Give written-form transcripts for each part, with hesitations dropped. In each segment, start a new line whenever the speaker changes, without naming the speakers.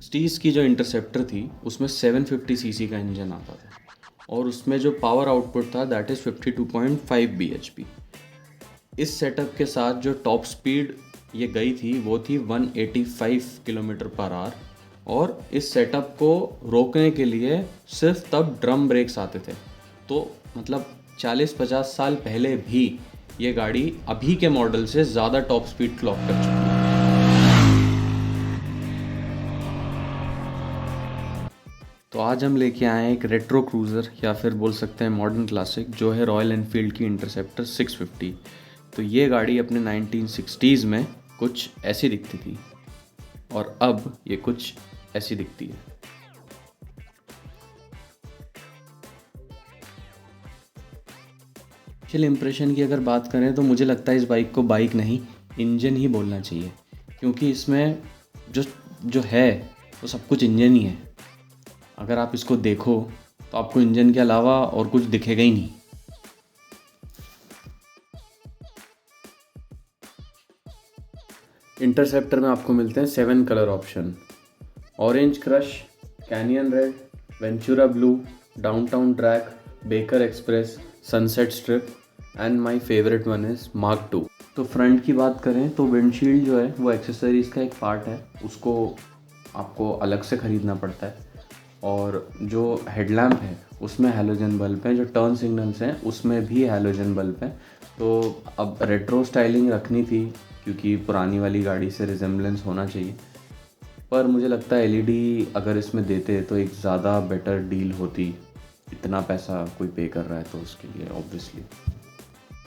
स्टीज की जो इंटरसेप्टर थी उसमें 750 सीसी का इंजन आता था और उसमें जो पावर आउटपुट था दैट इज़ 52.5 bhp। इस सेटअप के साथ जो टॉप स्पीड ये गई थी वो थी 185 किलोमीटर पर आवर। और इस सेटअप को रोकने के लिए सिर्फ तब ड्रम ब्रेक्स आते थे। तो मतलब 40-50 साल पहले भी ये गाड़ी अभी के मॉडल से ज़्यादा टॉप स्पीड क्लॉक कर चुकी है। तो आज हम लेके आए हैं एक रेट्रो क्रूज़र या फिर बोल सकते हैं मॉडर्न क्लासिक, जो है रॉयल एनफील्ड की इंटरसेप्टर 650। तो ये गाड़ी अपने 1960s में कुछ ऐसी दिखती थी और अब ये कुछ ऐसी दिखती है। इनिशियल इम्प्रेशन की अगर बात करें तो मुझे लगता है इस बाइक को बाइक नहीं इंजन ही बोलना चाहिए, क्योंकि इसमें जो जो है वो सब कुछ इंजन ही है। अगर आप इसको देखो तो आपको इंजन के अलावा और कुछ दिखेगा ही नहीं। इंटरसेप्टर में आपको मिलते हैं 7 colour option: orange crush, canyon red, Ventura blue, downtown drag, baker express, sunset strip and my favourite one is mark 2। तो फ्रंट की बात करें तो विंडशील्ड जो है वो एक्सेसरीज़ का एक पार्ट है, उसको आपको अलग से ख़रीदना पड़ता है। और जो हेडलैम्प है उसमें हैलोजन बल्ब हैं, जो टर्न सिग्नल्स हैं उसमें भी हैलोजन बल्ब हैं। तो अब रेट्रो स्टाइलिंग रखनी थी क्योंकि पुरानी वाली गाड़ी से रिजेम्बलेंस होना चाहिए, पर मुझे लगता है एलईडी अगर इसमें देते तो एक ज़्यादा बेटर डील होती। इतना पैसा कोई पे कर रहा है तो उसके लिए ऑब्वियसली।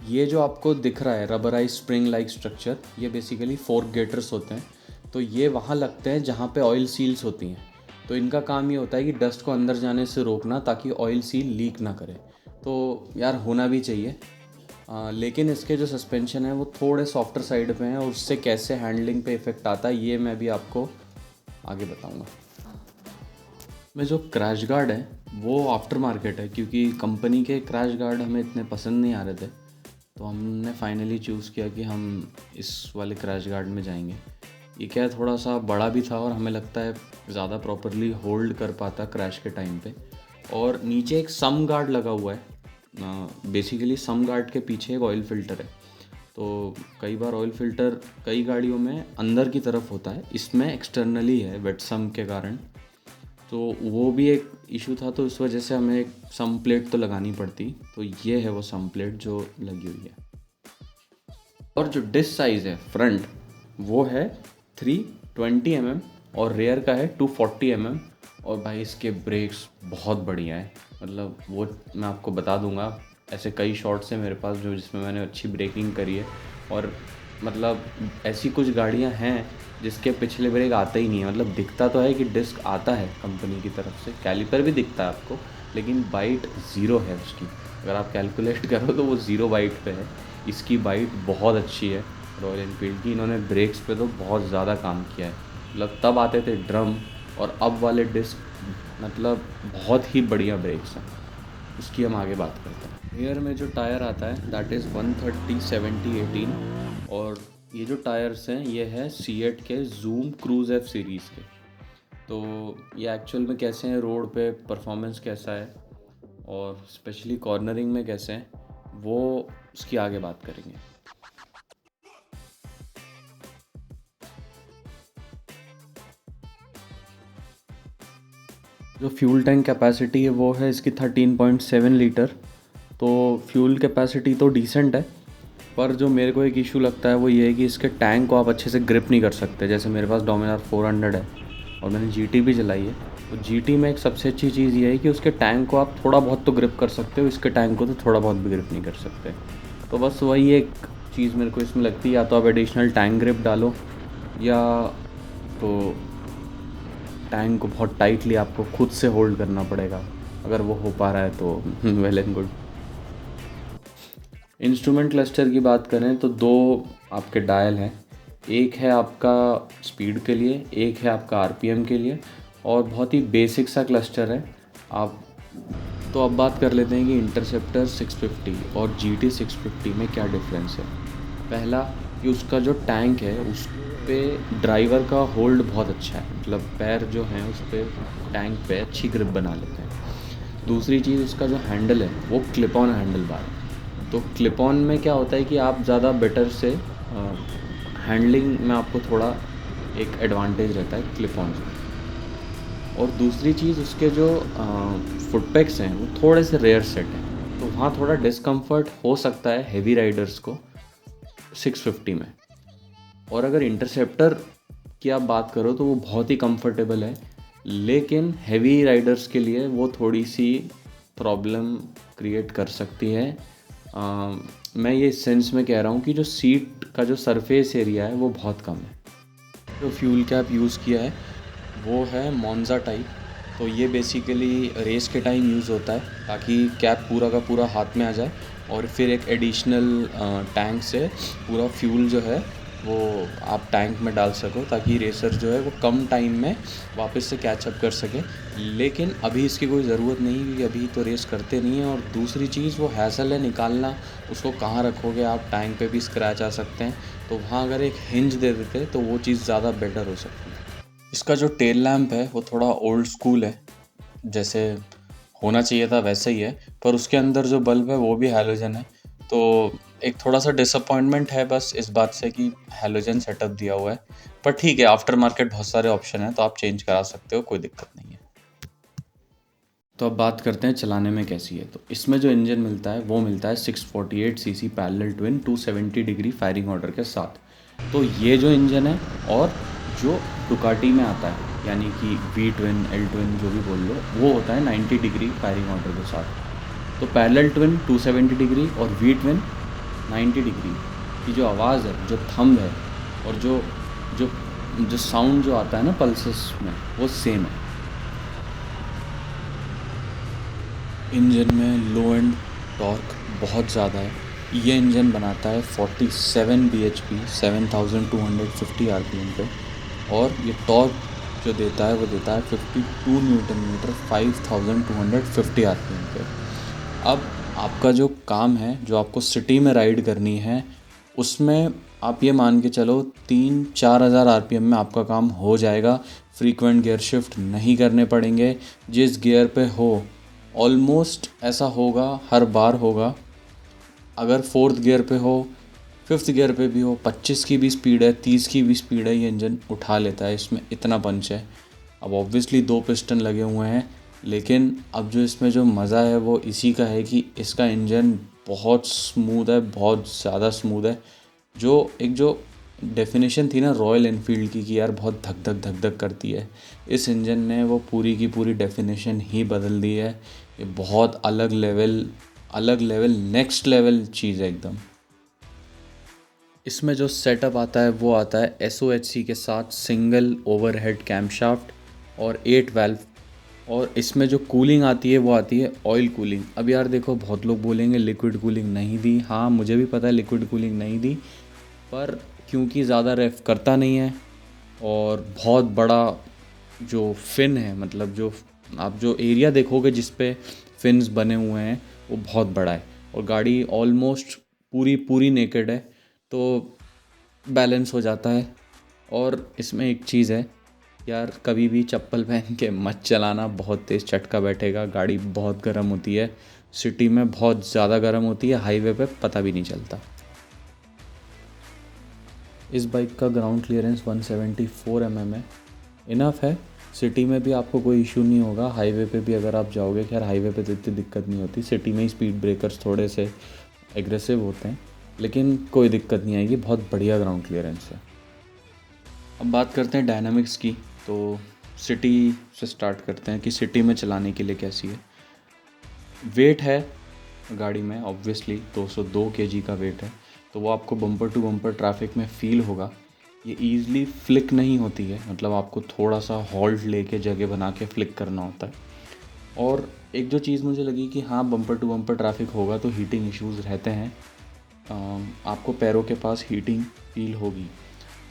ये जो आपको दिख रहा है रबराइज स्प्रिंग लाइक स्ट्रक्चर, ये बेसिकली फोर्क गेटर्स होते हैं। तो ये वहाँ लगते हैं जहाँ पे ऑयल सील्स होती हैं। तो इनका काम ये होता है कि डस्ट को अंदर जाने से रोकना ताकि ऑयल सील लीक ना करे। तो यार होना भी चाहिए। लेकिन इसके जो सस्पेंशन है वो थोड़े सॉफ्टर साइड पे हैं और उससे कैसे हैंडलिंग पे इफ़ेक्ट आता है ये मैं भी आपको आगे बताऊंगा। में जो क्रैश गार्ड है वो आफ्टर मार्केट है, क्योंकि कंपनी के क्रैश गार्ड हमें इतने पसंद नहीं आ रहे थे। तो हमने फाइनली चूज़ किया कि हम इस वाले क्रैश गार्ड में जाएंगे। ये क्या है, थोड़ा सा बड़ा भी था और हमें लगता है ज़्यादा प्रॉपरली होल्ड कर पाता क्रैश के टाइम पे। और नीचे एक सम गार्ड लगा हुआ है। बेसिकली सम गार्ड के पीछे एक ऑयल फ़िल्टर है। तो कई बार ऑयल फ़िल्टर कई गाड़ियों में अंदर की तरफ होता है, इसमें एक्सटर्नली है वेट सम के कारण। तो वो भी एक इशू था, तो इस वजह से हमें एक सम प्लेट तो लगानी पड़ती। तो ये है वो सम प्लेट जो लगी हुई है। और जो डिस्क साइज़ है फ्रंट वो है 320 mm और रेयर का है 240 mm। और भाई इसके ब्रेक्स बहुत बढ़िया है, मतलब वो मैं आपको बता दूंगा। ऐसे कई शॉट्स हैं मेरे पास जो जिसमें मैंने अच्छी ब्रेकिंग करी है। और मतलब ऐसी कुछ गाड़ियां हैं जिसके पिछले ब्रेक आते ही नहीं है। मतलब दिखता तो है कि डिस्क आता है कंपनी की तरफ से, कैलिपर भी दिखता है आपको, लेकिन बाइट ज़ीरो है उसकी। अगर आप कैलकुलेट करो तो वो ज़ीरो बाइट पे है। इसकी बाइट बहुत अच्छी है रॉयल एनफील्ड की। इन्होंने ब्रेक्स पे तो बहुत ज़्यादा काम किया है। मतलब तब आते थे ड्रम और अब वाले डिस्क, मतलब बहुत ही बढ़िया ब्रेक्स हैं। उसकी हम आगे बात करते हैं। रियर में जो टायर आता है दैट इज़ 130/70/18। और ये जो टायर्स हैं ये है सीएट के जूम क्रूज़ एफ सीरीज़ के। तो ये एक्चुअल में कैसे हैं, रोड पे परफॉर्मेंस कैसा है और स्पेशली कॉर्नरिंग में कैसे हैं, वो उसकी आगे बात करेंगे। जो फ्यूल टैंक कैपेसिटी है वो है इसकी 13.7 लीटर। तो फ्यूल कैपेसिटी तो डिसेंट है, पर जो मेरे को एक इशू लगता है वो ये है कि इसके टैंक को आप अच्छे से ग्रिप नहीं कर सकते। जैसे मेरे पास डोमिनार 400 है और मैंने जीटी भी चलाई है। तो जीटी में एक सबसे अच्छी चीज़ ये है कि उसके टैंक को आप थोड़ा बहुत तो ग्रिप कर सकते हो, इसके टैंक को तो थोड़ा बहुत भी ग्रिप नहीं कर सकते। तो बस वही एक चीज़ मेरे को इसमें लगती है, या तो आप एडिशनल टैंक ग्रिप डालो या तो टैंक को बहुत टाइटली आपको खुद से होल्ड करना पड़ेगा। अगर वो हो पा रहा है तो well and good. Instrument cluster की बात करें तो दो आपके डायल हैं। एक है आपका स्पीड के लिए, एक है आपका आरपीएम के लिए, और बहुत ही बेसिक सा क्लस्टर है। आप तो अब बात कर लेते हैं कि इंटरसेप्टर 650 और GT 650 में क्या डिफरेंस है। पहला कि उसका जो टैंक है पे ड्राइवर का होल्ड बहुत अच्छा है, मतलब पैर जो हैं उस पर टैंक पे अच्छी ग्रिप बना लेते हैं। दूसरी चीज़, उसका जो हैंडल है वो क्लिप ऑन हैंडल बार है। तो क्लिप ऑन में क्या होता है कि आप ज़्यादा बेटर से हैंडलिंग में आपको थोड़ा एक एडवांटेज रहता है क्लिप ऑन से। और दूसरी चीज़, उसके जो फुटपैक्स हैं वो थोड़े से रेयर सेट हैं, तो वहाँ थोड़ा डिस्कम्फर्ट हो सकता है हेवी राइडर्स को 650 में। और अगर इंटरसेप्टर की आप बात करो तो वो बहुत ही कंफर्टेबल है, लेकिन हेवी राइडर्स के लिए वो थोड़ी सी प्रॉब्लम क्रिएट कर सकती है। मैं ये इस सेंस में कह रहा हूँ कि जो सीट का जो सरफेस एरिया है वो बहुत कम है। जो फ्यूल कैप यूज़ किया है वो है मोन्जा टाइप। तो ये बेसिकली रेस के टाइम यूज़ होता है ताकि कैप पूरा का पूरा हाथ में आ जाए, और फिर एक एडिशनल टैंक से पूरा फ्यूल जो है वो आप टैंक में डाल सको, ताकि रेसर जो है वो कम टाइम में वापस से कैचअप कर सके। लेकिन अभी इसकी कोई ज़रूरत नहीं, क्योंकि अभी तो रेस करते नहीं हैं। और दूसरी चीज़, वो हैसल है निकालना, उसको कहाँ रखोगे आप, टैंक पे भी स्क्रैच आ सकते हैं। तो वहाँ अगर एक हिंज दे देते तो वो चीज़ ज़्यादा बेटर हो सकती है। इसका जो टेल लैंप है वो थोड़ा ओल्ड स्कूल है, जैसे होना चाहिए था वैसे ही है, पर उसके अंदर जो बल्ब है वो भी हैलोजन है। तो एक थोड़ा सा डिसअपॉइंटमेंट है बस इस बात से कि हैलोजन सेटअप दिया हुआ है, पर ठीक है, आफ्टर मार्केट बहुत सारे ऑप्शन हैं तो आप चेंज करा सकते हो, कोई दिक्कत नहीं है। तो अब बात करते हैं चलाने में कैसी है। तो इसमें जो इंजन मिलता है वो मिलता है 648 CC parallel twin 270 degree firing order के साथ। तो ये जो इंजन है, और जो डुकाटी में आता है यानी कि वी ट्विन, एल ट्विन जो भी बोल लो, वो होता है 90 डिग्री फायरिंग ऑर्डर के साथ। तो पैरेलल ट्विन 270 डिग्री और वी ट्विन 90 डिग्री की जो आवाज़ है, जो थंब है, और जो जो जो साउंड जो आता है ना पल्सेस में, वो सेम है। इंजन में लो एंड टॉर्क बहुत ज़्यादा है। ये इंजन बनाता है 47 bhp 7250 rpm पे, और ये टॉर्क जो देता है वो देता है 52 न्यूटन मीटर 5250 rpm पे। अब आपका जो काम है, जो आपको सिटी में राइड करनी है, उसमें आप ये मान के चलो 3-4 हज़ार rpm में आपका काम हो जाएगा। फ्रीक्वेंट गियर शिफ्ट नहीं करने पड़ेंगे। जिस गियर पे हो ऑलमोस्ट ऐसा होगा, हर बार होगा। अगर फोर्थ गियर पे हो, फिफ्थ गियर पे भी हो, 25 की भी स्पीड है, 30 की भी स्पीड है, ये इंजन उठा लेता है। इसमें इतना पंच है। अब ऑब्वियसली 2 पिस्टन लगे हुए हैं, लेकिन अब जो इसमें जो मज़ा है वो इसी का है कि इसका इंजन बहुत स्मूथ है, बहुत ज़्यादा स्मूथ है। जो डेफिनेशन थी ना रॉयल एनफील्ड की कि यार बहुत धक धक धक धक करती है, इस इंजन ने वो पूरी की पूरी डेफिनेशन ही बदल दी है। ये बहुत अलग लेवल नेक्स्ट लेवल चीज़ है एकदम। इसमें जो सेटअप आता है वो आता है SOHC के साथ सिंगल ओवरहेड कैमशाफ्ट और 8 वाल्व। और इसमें जो कूलिंग आती है वो आती है ऑयल कूलिंग। अब यार देखो, बहुत लोग बोलेंगे लिक्विड कूलिंग नहीं दी। हाँ, मुझे भी पता है लिक्विड कूलिंग नहीं दी, पर क्योंकि ज़्यादा रेफ करता नहीं है, और बहुत बड़ा जो फिन है, मतलब जो आप जो एरिया देखोगे जिस पे फिन्स बने हुए हैं वो बहुत बड़ा है, और गाड़ी ऑलमोस्ट पूरी पूरी नेकेड है, तो बैलेंस हो जाता है। और इसमें एक चीज़ है यार, कभी भी चप्पल पहन के मत चलाना, बहुत तेज़ झटका बैठेगा। गाड़ी बहुत गर्म होती है, सिटी में बहुत ज़्यादा गर्म होती है, हाईवे पे पता भी नहीं चलता। इस बाइक का ग्राउंड क्लियरेंस 174 mm है, इनफ है। सिटी में भी आपको कोई इशू नहीं होगा, हाईवे पे भी अगर आप जाओगे, खैर हाईवे पे तो इतनी दिक्कत नहीं होती, सिटी में ही स्पीड ब्रेकर्स थोड़े से एग्रेसिव होते हैं, लेकिन कोई दिक्कत नहीं आएगी, बहुत बढ़िया ग्राउंड क्लियरेंस है। अब बात करते हैं डायनामिक्स की। तो सिटी से स्टार्ट करते हैं कि सिटी में चलाने के लिए कैसी है। वेट है गाड़ी में, ऑब्वियसली 202 kg का वेट है, तो वो आपको बम्पर टू बम्पर ट्रैफिक में फ़ील होगा। ये ईज़िली फ्लिक नहीं होती है, मतलब आपको थोड़ा सा हॉल्ट लेके जगह बना के फ्लिक करना होता है। और एक जो चीज़ मुझे लगी कि हाँ, बम्पर टू बम्पर ट्रैफिक होगा तो हीटिंग इश्यूज़ रहते हैं, आपको पैरों के पास हीटिंग फील होगी।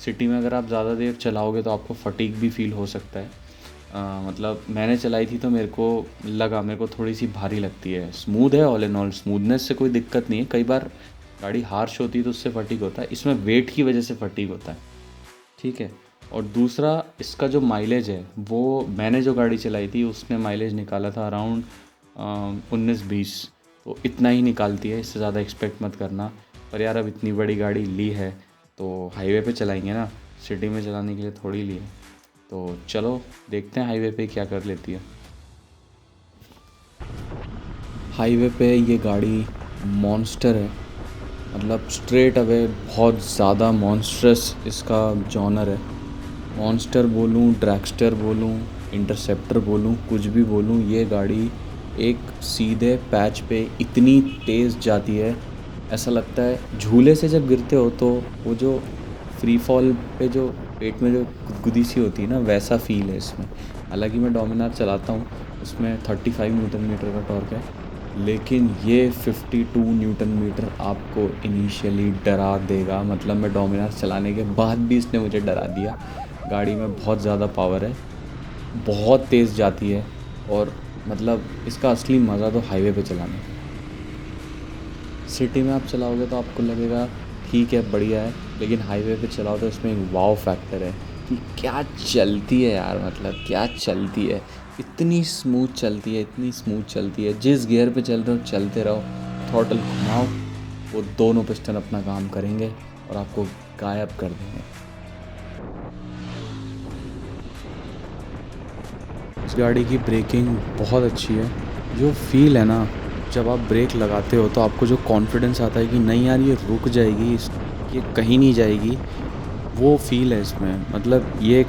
सिटी में अगर आप ज़्यादा देर चलाओगे तो आपको फटीग भी फील हो सकता है। मतलब मैंने चलाई थी तो मेरे को थोड़ी सी भारी लगती है। स्मूथ है, ऑल इन ऑल स्मूथनेस से कोई दिक्कत नहीं है। कई बार गाड़ी हार्श होती है तो उससे फटीग होता है, इसमें वेट की वजह से फटीग होता है। ठीक है। और दूसरा, इसका जो माइलेज है वो मैंने जो गाड़ी चलाई थी उसने माइलेज निकाला था अराउंड 19-20, तो इतना ही निकालती है, इससे ज़्यादा एक्सपेक्ट मत करना। पर यार अब इतनी बड़ी गाड़ी ली है तो हाईवे पे चलाएंगे ना, सिटी में चलाने के लिए थोड़ी ली है। तो चलो देखते हैं हाईवे पे क्या कर लेती है। हाईवे पे ये गाड़ी मॉन्स्टर है, मतलब स्ट्रेट अवे बहुत ज़्यादा मॉन्स्ट्रस इसका जॉनर है। मॉन्स्टर बोलूँ, ड्रैगस्टर बोलूँ, इंटरसेप्टर बोलूँ, कुछ भी बोलूँ, ये गाड़ी एक सीधे पैच पे इतनी तेज़ जाती है, ऐसा लगता है झूले से जब गिरते हो तो वो जो फ्री फॉल पे जो पेट में जो गुदगुदी सी होती है ना, वैसा फील है इसमें। हालांकि मैं डोमिनार चलाता हूँ, उसमें 35 न्यूटन मीटर का टॉर्क है, लेकिन ये 52 न्यूटन मीटर आपको इनिशियली डरा देगा। मतलब मैं डोमिनार चलाने के बाद भी इसने मुझे डरा दिया। गाड़ी में बहुत ज़्यादा पावर है, बहुत तेज़ जाती है, और मतलब इसका असली मज़ा तो हाईवे पे चलाने का। सिटी में आप चलाओगे तो आपको लगेगा ठीक है, बढ़िया है, लेकिन हाईवे पे चलाओ तो इसमें एक वाव फैक्टर है कि क्या चलती है यार, मतलब क्या चलती है, इतनी स्मूथ चलती है, इतनी स्मूथ चलती है। जिस गियर पे चल रहे हो चलते रहो, थ्रॉटल घुमाओ, वो दोनों पिस्टन अपना काम करेंगे और आपको गायब कर देंगे। इस गाड़ी की ब्रेकिंग बहुत अच्छी है। जो फील है ना, जब आप ब्रेक लगाते हो तो आपको जो कॉन्फिडेंस आता है कि नहीं यार ये रुक जाएगी, ये कहीं नहीं जाएगी, वो फील है इसमें। मतलब ये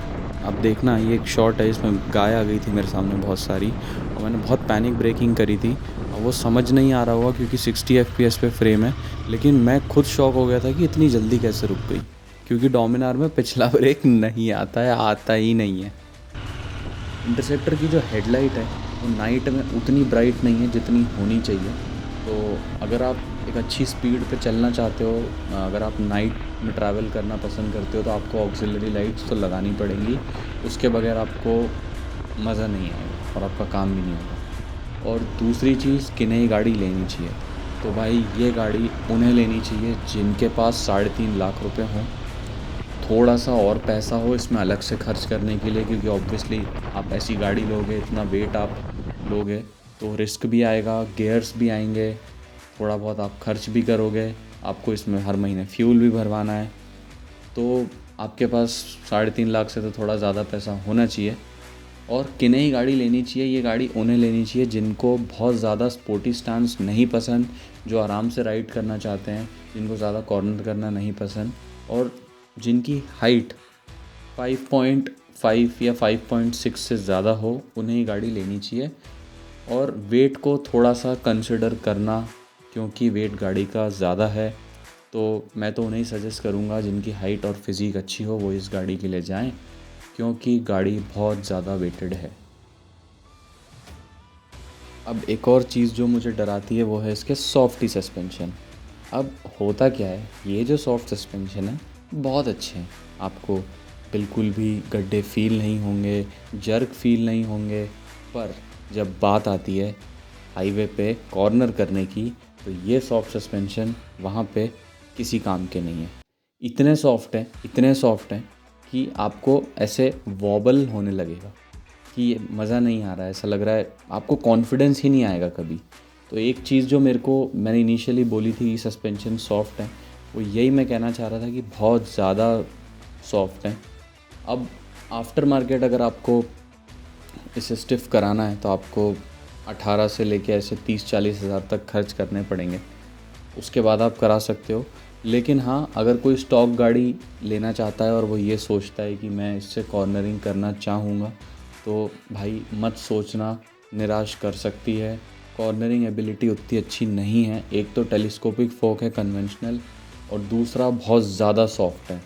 अब देखना, ये एक शॉट है, इसमें गाय आ गई थी मेरे सामने बहुत सारी, और मैंने बहुत पैनिक ब्रेकिंग करी थी, और वो समझ नहीं आ रहा हुआ क्योंकि 60 FPS पे फ्रेम है, लेकिन मैं खुद शॉक हो गया था कि इतनी जल्दी कैसे रुक गई, क्योंकि डोमिनार में पिछला ब्रेक नहीं आता है, आता ही नहीं है। इंटरसेप्टर की जो हेडलाइट है वो नाइट में उतनी ब्राइट नहीं है जितनी होनी चाहिए। तो अगर आप एक अच्छी स्पीड पे चलना चाहते हो, अगर आप नाइट में ट्रैवल करना पसंद करते हो, तो आपको ऑक्सिलरी लाइट्स तो लगानी पड़ेंगी, उसके बगैर आपको मज़ा नहीं आएगा और आपका काम भी नहीं होगा। और दूसरी चीज़, किन्हें ही गाड़ी लेनी चाहिए, तो भाई ये गाड़ी उन्हें लेनी चाहिए जिनके पास 3.5 लाख रुपए हों, थोड़ा सा और पैसा हो इसमें अलग से खर्च करने के लिए, क्योंकि ऑब्वियसली आप ऐसी गाड़ी लोगे, इतना वेट आप लोगे तो रिस्क भी आएगा, गियर्स भी आएंगे, थोड़ा बहुत आप खर्च भी करोगे, आपको इसमें हर महीने फ्यूल भी भरवाना है। तो आपके पास 3.5 लाख से तो थोड़ा ज़्यादा पैसा होना चाहिए। और किन्हें ही गाड़ी लेनी चाहिए, ये गाड़ी उन्हें लेनी चाहिए जिनको बहुत ज़्यादा स्पोर्टी स्टांस नहीं पसंद, जो आराम से राइड करना चाहते हैं, जिनको ज़्यादा कॉर्नर करना नहीं पसंद, और जिनकी हाइट 5.5 या 5.6 से ज़्यादा हो, उन्हें ही गाड़ी लेनी चाहिए। और वेट को थोड़ा सा कंसिडर करना, क्योंकि वेट गाड़ी का ज़्यादा है, तो मैं तो उन्हें ही सजेस्ट करूँगा जिनकी हाइट और फिज़ीक अच्छी हो, वो इस गाड़ी के लिए जाएं, क्योंकि गाड़ी बहुत ज़्यादा वेटेड है। अब एक और चीज़ जो मुझे डराती है वो है इसके सॉफ्टी सस्पेंशन। अब होता क्या है, ये जो सॉफ्ट सस्पेंशन है बहुत अच्छे हैं, आपको बिल्कुल भी गड्ढे फील नहीं होंगे, जर्क फील नहीं होंगे, पर जब बात आती है हाईवे पे कॉर्नर करने की, तो ये सॉफ्ट सस्पेंशन वहाँ पे किसी काम के नहीं है। इतने सॉफ्ट हैं, इतने सॉफ्ट हैं कि आपको ऐसे वॉबल होने लगेगा कि ये मज़ा नहीं आ रहा है, ऐसा लग रहा है आपको कॉन्फिडेंस ही नहीं आएगा कभी। तो एक चीज़ जो मैंने इनिशियली बोली थी सस्पेंशन सॉफ्ट है, वो यही मैं कहना चाह रहा था कि बहुत ज़्यादा सॉफ्ट है। अब आफ्टर मार्केट अगर आपको इसे स्टिफ़ कराना है तो आपको 18 से लेके ऐसे 30-40 हज़ार तक खर्च करने पड़ेंगे, उसके बाद आप करा सकते हो। लेकिन हाँ, अगर कोई स्टॉक गाड़ी लेना चाहता है और वो ये सोचता है कि मैं इससे कॉर्नरिंग करना चाहूँगा, तो भाई मत सोचना, निराश कर सकती है। कॉर्नरिंग एबिलिटी उतनी अच्छी नहीं है, एक तो टेलीस्कोपिक फोक है कन्वेंशनल, और दूसरा बहुत ज़्यादा सॉफ्ट है।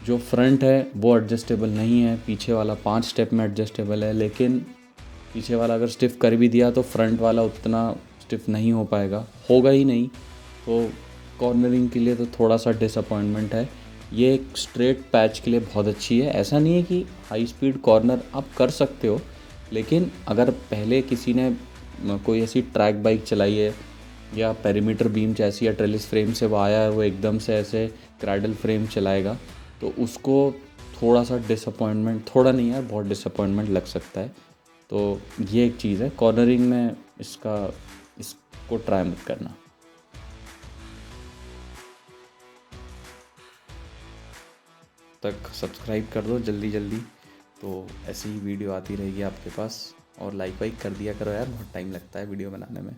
जो फ्रंट है वो एडजस्टेबल नहीं है, पीछे वाला 5 स्टेप में एडजस्टेबल है, लेकिन पीछे वाला अगर स्टिफ़ कर भी दिया तो फ्रंट वाला उतना स्टिफ़ नहीं हो पाएगा, होगा ही नहीं। तो कॉर्नरिंग के लिए तो थोड़ा सा डिसअपॉइंटमेंट है। ये एक स्ट्रेट पैच के लिए बहुत अच्छी है, ऐसा नहीं है कि हाई स्पीड कॉर्नर आप कर सकते हो, लेकिन अगर पहले किसी ने कोई ऐसी ट्रैक बाइक चलाई है या पेरीमीटर बीम जैसी या ट्रेलिस फ्रेम से वो आया है, वो एकदम से ऐसे क्रैडल फ्रेम चलाएगा, तो उसको थोड़ा सा डिसअपॉइंटमेंट, थोड़ा नहीं यार, बहुत डिसअपॉइंटमेंट लग सकता है। तो ये एक चीज़ है, कॉर्नरिंग में इसको ट्राई मत करना। तक सब्सक्राइब कर दो जल्दी जल्दी, तो ऐसी ही वीडियो आती रहेगी आपके पास। और लाइक वाइक कर दिया करो यार, बहुत टाइम लगता है वीडियो बनाने में।